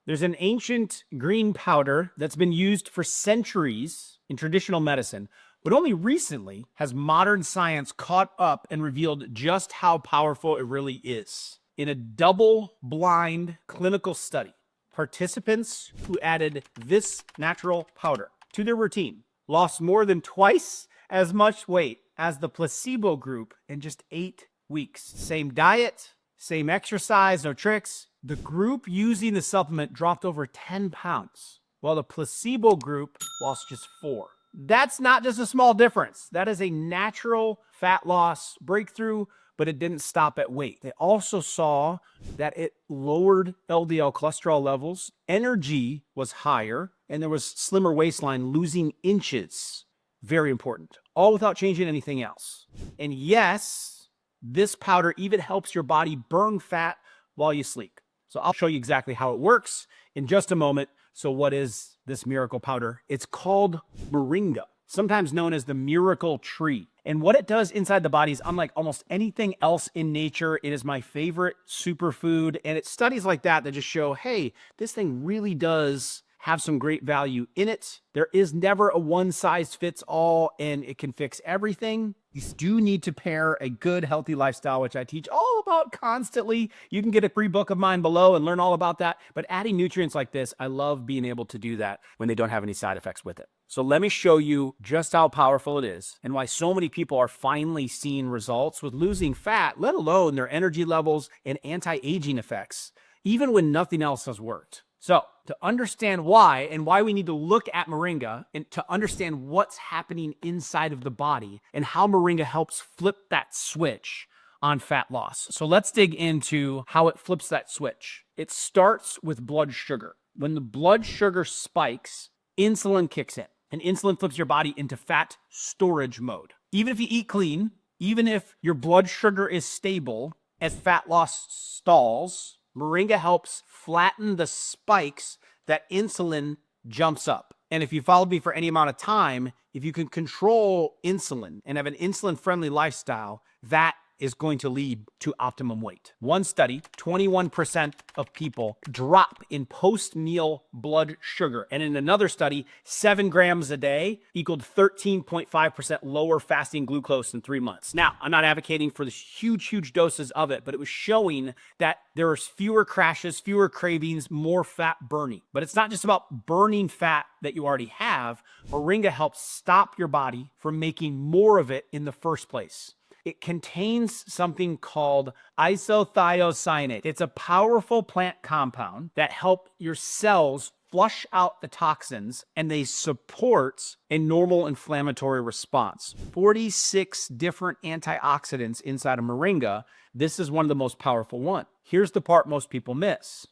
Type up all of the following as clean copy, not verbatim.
There's an ancient green powder that's been used for centuries in traditional medicine, but only recently has modern science caught up and revealed just how powerful it really is. In a double-blind clinical study, participants who added this natural powder to their routine lost more than twice as much weight as the placebo group in just 8 weeks. Same diet, same exercise, no tricks. The group using the supplement dropped over 10 pounds, while the placebo group lost just 4. That's not just a small difference. That is a natural fat loss breakthrough, but it didn't stop at weight. They also saw that it lowered LDL cholesterol levels, energy was higher, and there was slimmer waistline, losing inches. Very important. All without changing anything else. And yes, this powder even helps your body burn fat while you sleep. So I'll show you exactly how it works in just a moment. So what is this miracle powder? It's called moringa, sometimes known as the miracle tree. And what it does inside the body is unlike almost anything else in nature. It is my favorite superfood. And it's studies like that that just show, hey, this thing really does have some great value in it. There is never a one size fits all, and it can fix everything. You do need to pair a good, healthy lifestyle, which I teach all about constantly. You can get a free book of mine below and learn all about that. But adding nutrients like this, I love being able to do that when they don't have any side effects with it. So let me show you just how powerful it is and why so many people are finally seeing results with losing fat, let alone their energy levels and anti-aging effects, even when nothing else has worked. So to understand why and why we need to look at moringa and to understand what's happening inside of the body and how moringa helps flip that switch on fat loss. So let's dig into how it flips that switch. It starts with blood sugar. When the blood sugar spikes, insulin kicks in, and insulin flips your body into fat storage mode. Even if you eat clean, even if your blood sugar is stable, as fat loss stalls, moringa helps flatten the spikes that insulin jumps up. And if you followed me for any amount of time, if you can control insulin and have an insulin-friendly lifestyle, that is going to lead to optimum weight. One study, 21% of people drop in post-meal blood sugar. And in another study, 7 grams a day equaled 13.5% lower fasting glucose in 3 months. Now, I'm not advocating for the huge doses of it, but it was showing that there are fewer crashes, fewer cravings, more fat burning. But it's not just about burning fat that you already have. Moringa helps stop your body from making more of it in the first place. It contains something called isothiocyanate. It's a powerful plant compound that helps your cells flush out the toxins, and they support a normal inflammatory response. 46 different antioxidants inside of moringa. This is one of the most powerful ones. Here's the part most people miss.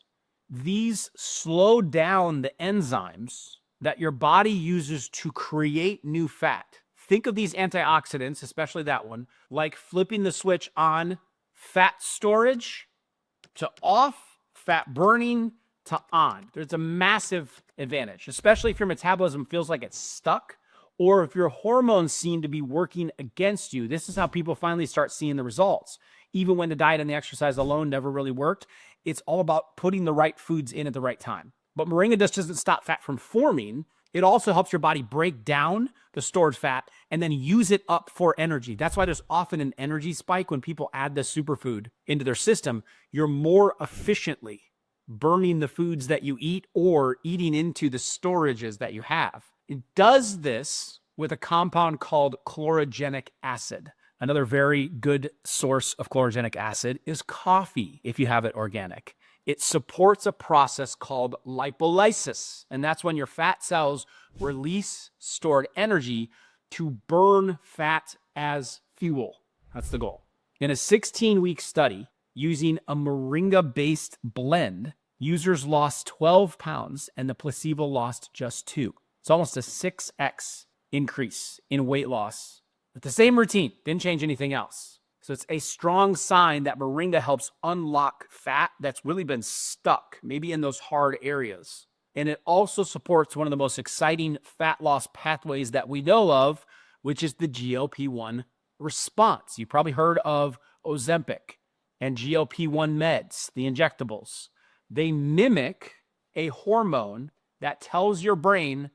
These slow down the enzymes that your body uses to create new fat. Think of these antioxidants, especially that one, like flipping the switch on fat storage to off, fat burning to on. There's a massive advantage, especially if your metabolism feels like it's stuck or if your hormones seem to be working against you. This is how people finally start seeing the results. Even when the diet and the exercise alone never really worked, it's all about putting the right foods in at the right time. But moringa just doesn't stop fat from forming. It also helps your body break down the stored fat and then use it up for energy. That's why there's often an energy spike when people add this superfood into their system. You're more efficiently burning the foods that you eat or eating into the storages that you have. It does this with a compound called chlorogenic acid. Another very good source of chlorogenic acid is coffee, if you have it organic. It supports a process called lipolysis, and that's when your fat cells release stored energy to burn fat as fuel. That's the goal. In a 16-week study using a moringa-based blend, users lost 12 pounds and the placebo lost just 2. It's almost a 6x increase in weight loss with the same routine. Didn't change anything else. So it's a strong sign that moringa helps unlock fat that's really been stuck, maybe in those hard areas. And it also supports one of the most exciting fat loss pathways that we know of, which is the GLP-1 response. You've probably heard of Ozempic and GLP-1 meds, the injectables. They mimic a hormone that tells your brain,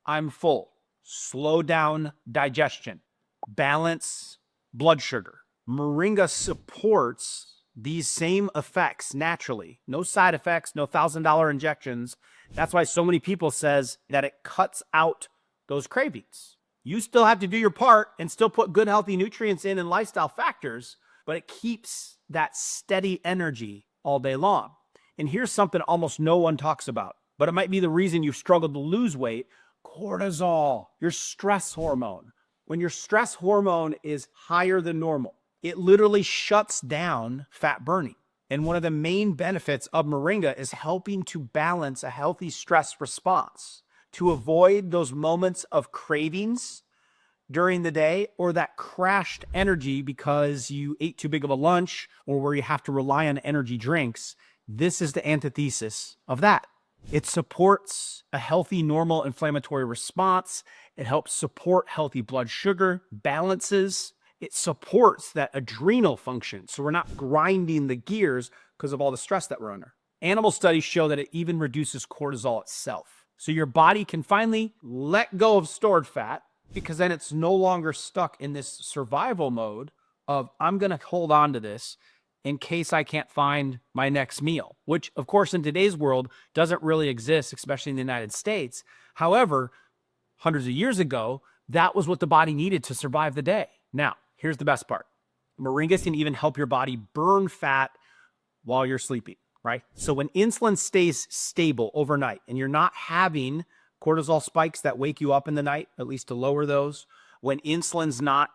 I'm full. Slow down digestion, balance blood sugar. Moringa supports these same effects naturally. No side effects, no $1,000 injections. That's why so many people says that it cuts out those cravings. You still have to do your part and still put good, healthy nutrients in and lifestyle factors, but it keeps that steady energy all day long. And here's something almost no one talks about, but it might be the reason you've struggled to lose weight. Cortisol, your stress hormone. When your stress hormone is higher than normal, it literally shuts down fat burning. And one of the main benefits of moringa is helping to balance a healthy stress response, to avoid those moments of cravings during the day or that crashed energy because you ate too big of a lunch or where you have to rely on energy drinks. This is the antithesis of that. It supports a healthy, normal inflammatory response. It helps support healthy blood sugar, balances. It supports that adrenal function. So we're not grinding the gears because of all the stress that we're under. Animal studies show that it even reduces cortisol itself. So your body can finally let go of stored fat because then it's no longer stuck in this survival mode of, I'm going to hold on to this in case I can't find my next meal, which of course in today's world doesn't really exist, especially in the United States. However, hundreds of years ago, that was what the body needed to survive the day. Now, here's the best part. Moringa can even help your body burn fat while you're sleeping, right? So when insulin stays stable overnight and you're not having cortisol spikes that wake you up in the night, at least to lower those, when insulin's not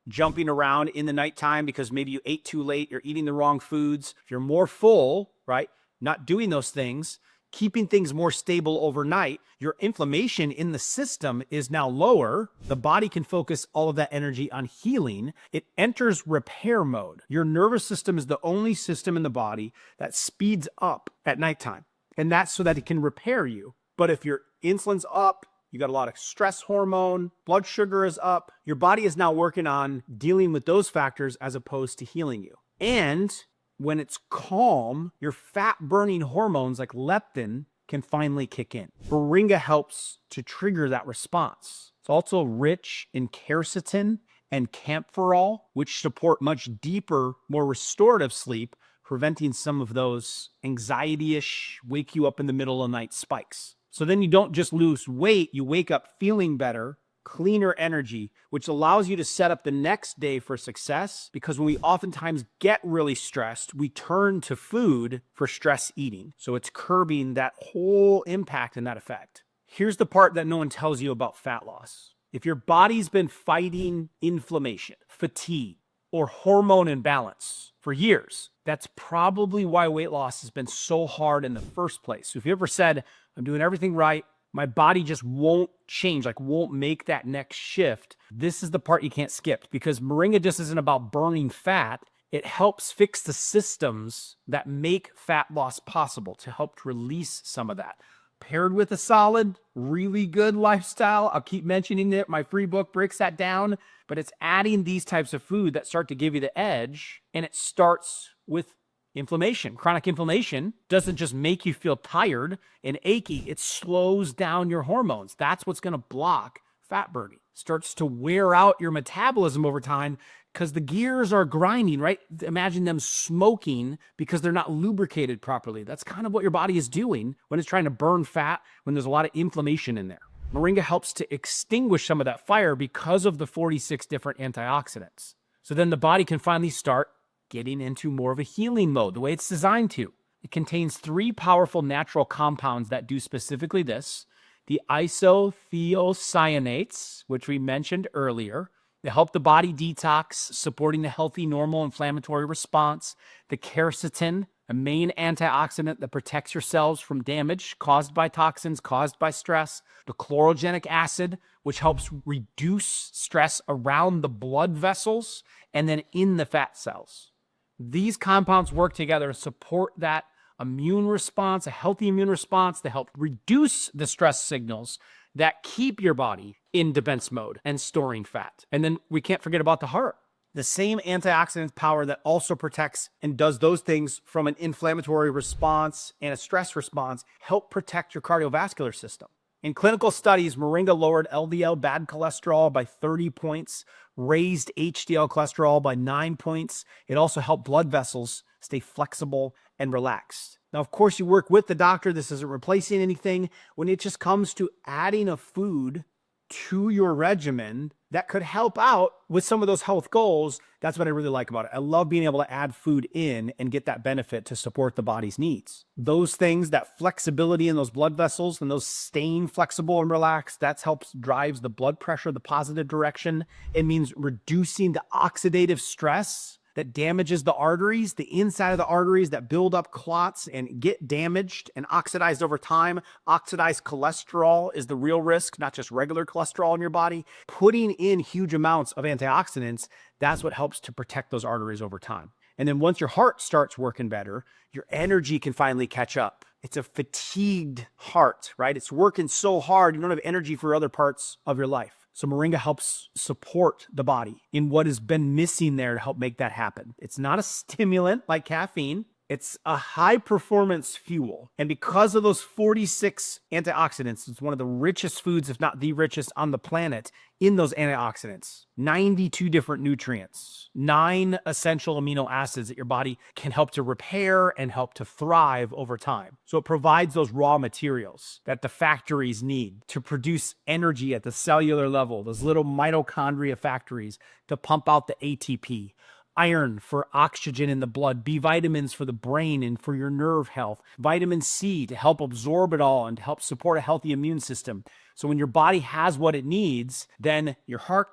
jumping around in the nighttime because maybe you ate too late, you're eating the wrong foods, if you're more full, right, not doing those things, keeping things more stable overnight, your inflammation in the system is now lower. The body can focus all of that energy on healing. It enters repair mode. Your nervous system is the only system in the body that speeds up at nighttime. And that's so that it can repair you. But if your insulin's up, you got a lot of stress hormone, blood sugar is up, your body is now working on dealing with those factors as opposed to healing you. And when it's calm, your fat burning hormones like leptin can finally kick in. Moringa helps to trigger that response. It's also rich in quercetin and camphorol, which support much deeper, more restorative sleep, preventing some of those anxiety-ish, wake you up in the middle of the night spikes. So then you don't just lose weight, you wake up feeling better, cleaner energy, which allows you to set up the next day for success, because when we oftentimes get really stressed, we turn to food for stress eating. So it's curbing that whole impact and that effect. Here's the part that no one tells you about fat loss. If your body's been fighting inflammation, fatigue, or hormone imbalance for years, that's probably why weight loss has been so hard in the first place. So if you ever said, I'm doing everything right, my body just won't change, like won't make that next shift, this is the part you can't skip, because moringa just isn't about burning fat. It helps fix the systems that make fat loss possible to help release some of that. Paired with a solid, really good lifestyle, I'll keep mentioning it, my free book breaks that down, but it's adding these types of food that start to give you the edge, and it starts with inflammation. Chronic inflammation doesn't just make you feel tired and achy, it slows down your hormones. That's what's going to block fat burning. Starts to wear out your metabolism over time because the gears are grinding, right? Imagine them smoking because they're not lubricated properly. That's kind of what your body is doing when it's trying to burn fat, when there's a lot of inflammation in there. Moringa helps to extinguish some of that fire because of the 46 different antioxidants. So then the body can finally start getting into more of a healing mode, the way it's designed to. It contains 3 powerful natural compounds that do specifically this. The isothiocyanates, which we mentioned earlier. They help the body detox, supporting the healthy, normal inflammatory response. The quercetin, a main antioxidant that protects your cells from damage caused by toxins, caused by stress. The chlorogenic acid, which helps reduce stress around the blood vessels and then in the fat cells. These compounds work together to support that immune response, a healthy immune response, to help reduce the stress signals that keep your body in defense mode and storing fat. And then we can't forget about the heart. The same antioxidant power that also protects and does those things from an inflammatory response and a stress response help protect your cardiovascular system. In clinical studies, moringa lowered LDL bad cholesterol by 30 points, raised HDL cholesterol by 9 points. It also helped blood vessels stay flexible and relaxed. Now, of course, you work with the doctor. This isn't replacing anything. When it just comes to adding a food to your regimen that could help out with some of those health goals, that's what I really like about it. I love being able to add food in and get that benefit to support the body's needs. Those things, that flexibility in those blood vessels and those staying flexible and relaxed, that helps drives the blood pressure the positive direction. It means reducing the oxidative stress that damages the arteries, the inside of the arteries that build up clots and get damaged and oxidized over time. Oxidized cholesterol is the real risk, not just regular cholesterol in your body. Putting in huge amounts of antioxidants, that's what helps to protect those arteries over time. And then once your heart starts working better, your energy can finally catch up. It's a fatigued heart, right? It's working so hard, you don't have energy for other parts of your life. So moringa helps support the body in what has been missing there to help make that happen. It's not a stimulant like caffeine. It's a high performance fuel. And because of those 46 antioxidants, it's one of the richest foods, if not the richest on the planet in those antioxidants. 92 different nutrients, 9 essential amino acids that your body can help to repair and help to thrive over time. So it provides those raw materials that the factories need to produce energy at the cellular level, those little mitochondria factories to pump out the ATP. Iron for oxygen in the blood, B vitamins for the brain and for your nerve health, vitamin C to help absorb it all and to help support a healthy immune system. So when your body has what it needs, then your heart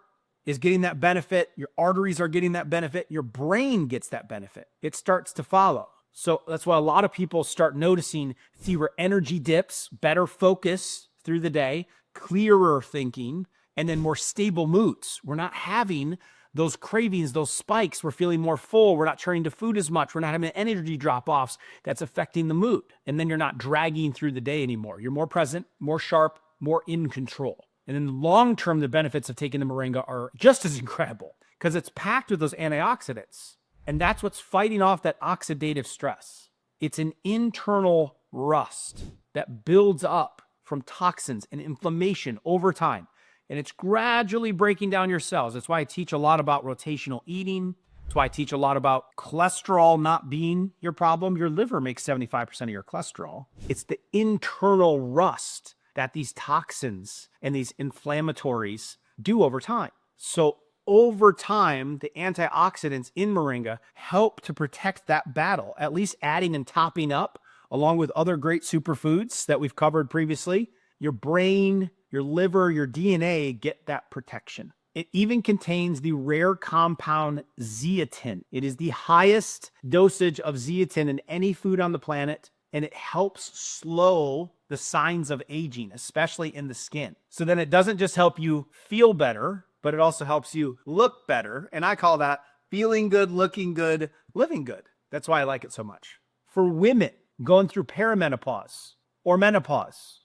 is getting that benefit, your arteries are getting that benefit, your brain gets that benefit. It starts to follow. So that's why a lot of people start noticing fewer energy dips, better focus through the day, clearer thinking, and then more stable moods. We're not having those cravings, those spikes. We're feeling more full. We're not turning to food as much. We're not having energy drop-offs that's affecting the mood. And then you're not dragging through the day anymore. You're more present, more sharp, more in control. And in the long term, the benefits of taking the moringa are just as incredible because it's packed with those antioxidants. And that's what's fighting off that oxidative stress. It's an internal rust that builds up from toxins and inflammation over time. And it's gradually breaking down your cells. That's why I teach a lot about rotational eating. That's why I teach a lot about cholesterol not being your problem. Your liver makes 75% of your cholesterol. It's the internal rust that these toxins and these inflammatories do over time. So over time, the antioxidants in moringa help to protect that battle, at least adding and topping up, along with other great superfoods that we've covered previously. Your brain, your liver, your DNA get that protection. It even contains the rare compound zeatin. It is the highest dosage of zeatin in any food on the planet, and it helps slow the signs of aging, especially in the skin. So then it doesn't just help you feel better, but it also helps you look better. And I call that feeling good, looking good, living good. That's why I like it so much. For women going through perimenopause or menopause,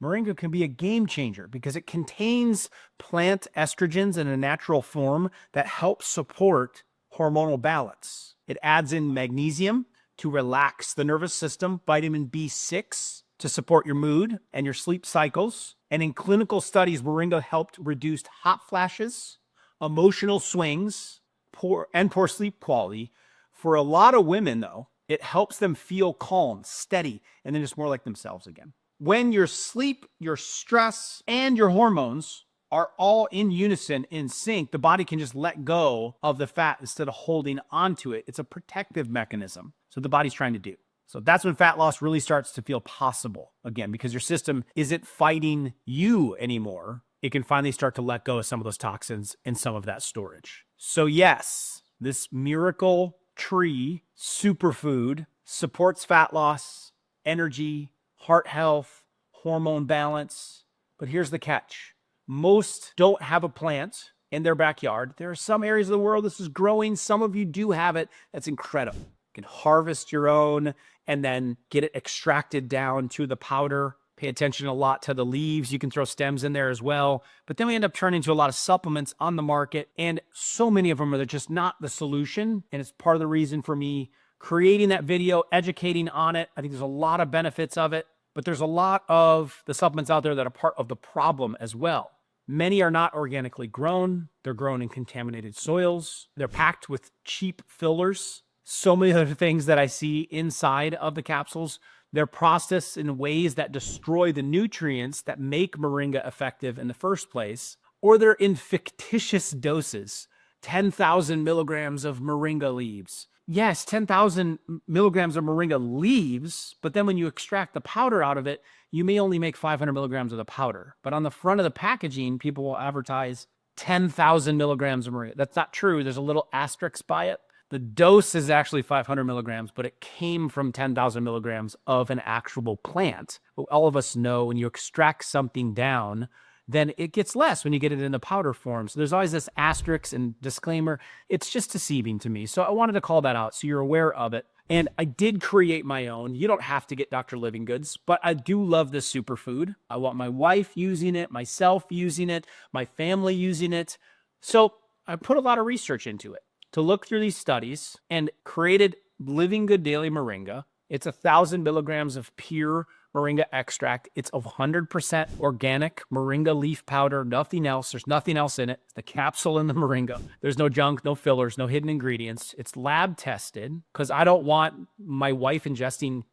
moringa can be a game changer because it contains plant estrogens in a natural form that helps support hormonal balance. It adds in magnesium to relax the nervous system, vitamin B6 to support your mood and your sleep cycles. And in clinical studies, moringa helped reduce hot flashes, emotional swings, poor sleep quality. For a lot of women, though, it helps them feel calm, steady, and then just more like themselves again. When your sleep, your stress, and your hormones are all in unison, in sync, the body can just let go of the fat instead of holding onto it. It's a protective mechanism. So the body's trying to do. So that's when fat loss really starts to feel possible again, because your system isn't fighting you anymore. It can finally start to let go of some of those toxins and some of that storage. So yes, this miracle tree superfood supports fat loss, energy, heart health, hormone balance. But here's the catch. Most don't have a plant in their backyard. There are some areas of the world this is growing. Some of you do have it. That's incredible. You can harvest your own and then get it extracted down to the powder pay attention a lot to the leaves. You can throw stems in there as well. But then we end up turning to a lot of supplements on the market. And so many of them are just not the solution. And it's part of the reason for me creating that video, educating on it. I think there's a lot of benefits of it. But there's a lot of the supplements out there that are part of the problem as well. Many are not organically grown. They're grown in contaminated soils. They're packed with cheap fillers. So many other things that I see inside of the capsules. They're processed in ways that destroy the nutrients that make moringa effective in the first place, or they're in fictitious doses. 10,000 milligrams of moringa leaves. Yes, 10,000 milligrams of moringa leaves, but then when you extract the powder out of it, you may only make 500 milligrams of the powder. But on the front of the packaging, people will advertise 10,000 milligrams of moringa. That's not true. There's a little asterisk by it. The dose is actually 500 milligrams, but it came from 10,000 milligrams of an actual plant. But all of us know when you extract something down, then it gets less when you get it in the powder form. So there's always this asterisk and disclaimer. It's just deceiving to me. So I wanted to call that out so you're aware of it. And I did create my own. You don't have to get Dr. Livingood's, but I do love this superfood. I want my wife using it, myself using it, my family using it. So I put a lot of research into it to look through these studies and created Livingood Daily Moringa. It's 1,000 milligrams of pure moringa extract. It's 100% organic moringa leaf powder, nothing else. There's nothing else in it. It's the capsule and the moringa. There's no junk, no fillers, no hidden ingredients. It's lab tested because I don't want my wife ingesting,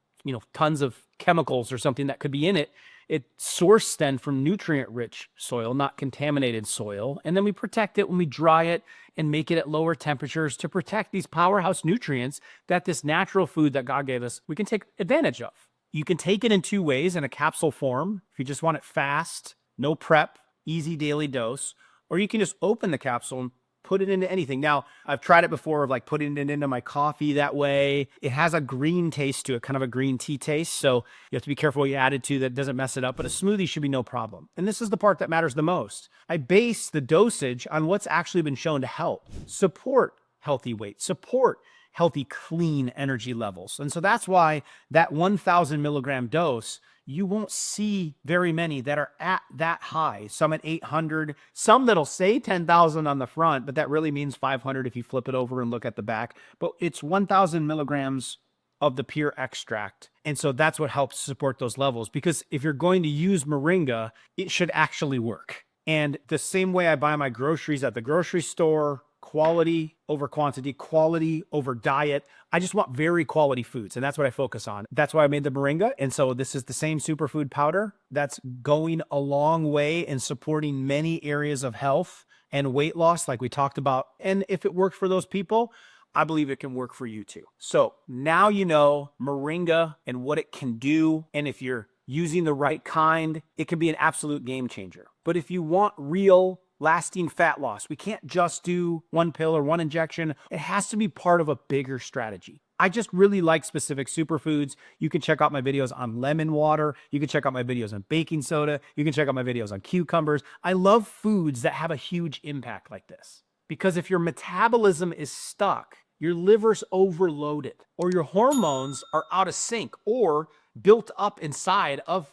tons of chemicals or something that could be in it. It's sourced then from nutrient-rich soil, not contaminated soil. And then we protect it when we dry it and make it at lower temperatures to protect these powerhouse nutrients that this natural food that God gave us, we can take advantage of. You can take it in two ways, in a capsule form, if you just want it fast, no prep, easy daily dose, or you can just open the capsule and put it into anything. Now, I've tried it before of like putting it into my coffee that way. It has a green taste to it, kind of a green tea taste. So you have to be careful what you add it to that doesn't mess it up, but a smoothie should be no problem. And this is the part that matters the most. I base the dosage on what's actually been shown to help support healthy weight, support healthy, clean energy levels. And so that's why that 1,000 milligram dose, you won't see very many that are at that high. Some at 800, some that'll say 10,000 on the front, but that really means 500 if you flip it over and look at the back. But it's 1,000 milligrams of the pure extract. And so that's what helps support those levels. Because if you're going to use moringa, it should actually work. And the same way I buy my groceries at the grocery store, quality over quantity, quality over diet. I just want very quality foods, and that's what I focus on. That's why I made the moringa. And so this is the same superfood powder that's going a long way in supporting many areas of health and weight loss, like we talked about. And if it worked for those people, I believe it can work for you too. So now you know moringa and what it can do. And if you're using the right kind, it can be an absolute game changer. But if you want real lasting fat loss, we can't just do one pill or one injection. It has to be part of a bigger strategy. I just really like specific superfoods. You can check out my videos on lemon water. You can check out my videos on baking soda. You can check out my videos on cucumbers. I love foods that have a huge impact like this. Because if your metabolism is stuck, your liver's overloaded, or your hormones are out of sync or built up inside of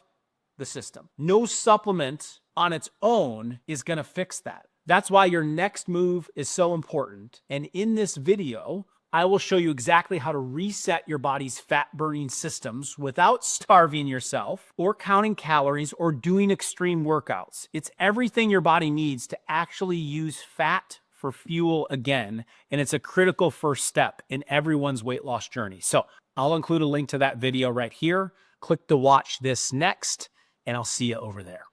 the system, no supplement on its own is going to fix that. That's why your next move is so important. And in this video, I will show you exactly how to reset your body's fat-burning systems without starving yourself or counting calories or doing extreme workouts. It's everything your body needs to actually use fat for fuel again. And it's a critical first step in everyone's weight loss journey. So I'll include a link to that video right here. Click to watch this next, and I'll see you over there.